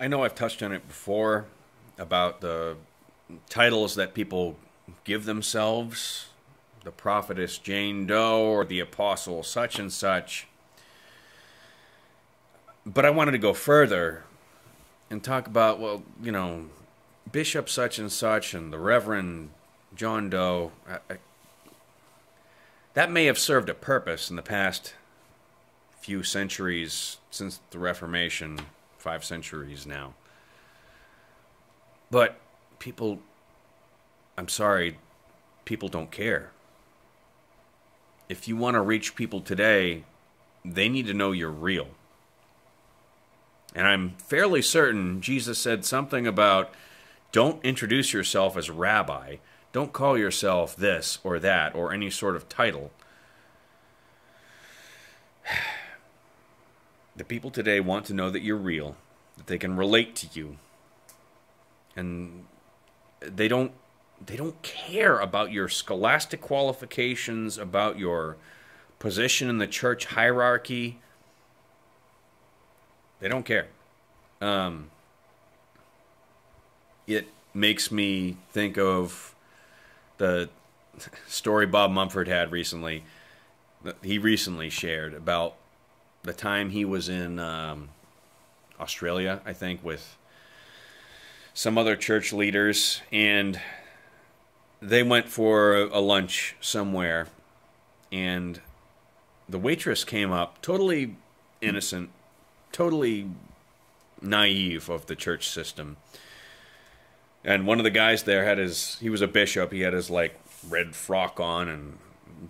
I know I've touched on it before about the titles that people give themselves, the prophetess Jane Doe or the apostle such and such. But I wanted to go further and talk about, well, Bishop such and such and the Reverend John Doe. That may have served a purpose in the past few centuries since the Reformation, 5 centuries now. But people, I'm sorry, people don't care. If you want to reach people today, they need to know you're real. And I'm fairly certain Jesus said something about don't introduce yourself as rabbi. Don't call yourself this or that or any sort of title. The people today want to know that you're real, that they can relate to you. And they don't care about your scholastic qualifications, about your position in the church hierarchy. They don't care. It makes me think of the story Bob Mumford had recently. He recently shared about the time he was in Australia, I think, with some other church leaders, and they went for a lunch somewhere, and the waitress came up, totally innocent, totally naive of the church system. And one of the guys there he was a bishop, he had his red frock on and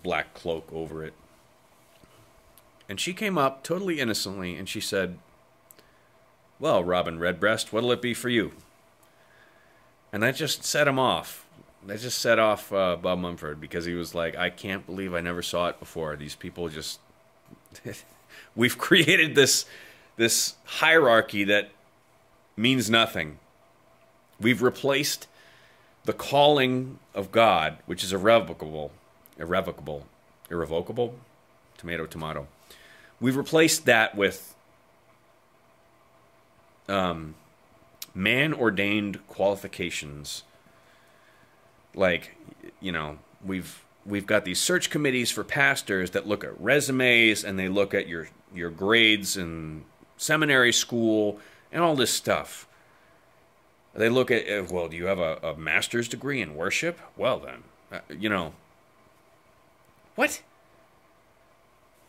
black cloak over it. And she came up totally innocently and she said, "Well, Robin Redbreast, what'll it be for you?" And that just set him off. That just set off Bob Mumford, because he was like, I can't believe I never saw it before. These people just... We've created this hierarchy that means nothing. We've replaced the calling of God, which is irrevocable, tomato, tomato. We've replaced that with man-ordained qualifications. We've got these search committees for pastors that look at resumes and they look at your grades in seminary school and all this stuff. They look at, well, do you have a master's degree in worship? Well then, what?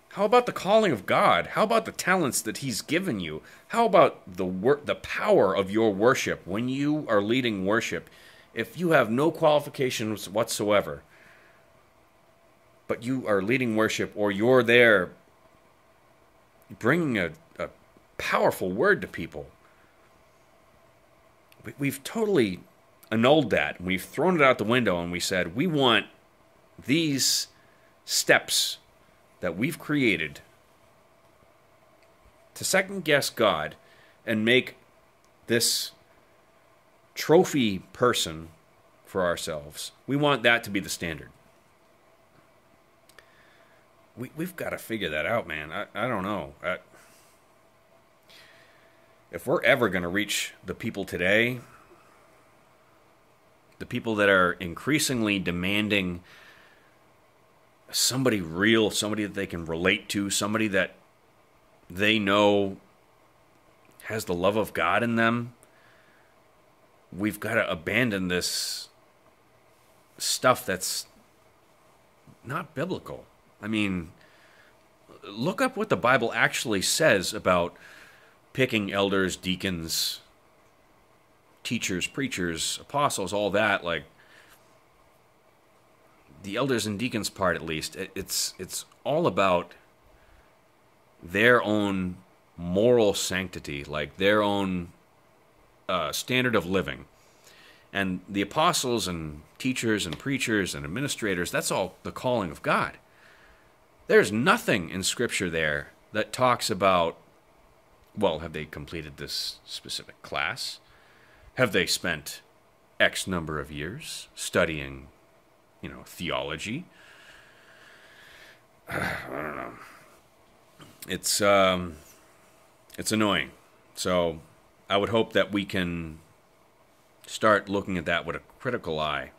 How about the calling of God? How about the talents that He's given you? How about the power of your worship when you are leading worship? If you have no qualifications whatsoever, but you are leading worship, or you're there bringing a powerful word to people, we've totally annulled that. We've thrown it out the window and we said, we want these steps that we've created to second-guess God and make this trophy person for ourselves. We want that to be the standard. We've got to figure that out, man. I don't know. If we're ever going to reach the people today, the people that are increasingly demanding somebody real, somebody that they can relate to, somebody that they know has the love of God in them, we've got to abandon this stuff that's not biblical. I mean, look up what the Bible actually says about picking elders, deacons, teachers, preachers, apostles, all that. Like, the elders and deacons part, at least, it's all about their own moral sanctity, like their own standard of living. And the apostles and teachers and preachers and administrators, that's all the calling of God. There's nothing in Scripture there that talks about, well, have they completed this specific class? Have they spent X number of years studying, theology? I don't know. It's annoying. So I would hope that we can start looking at that with a critical eye.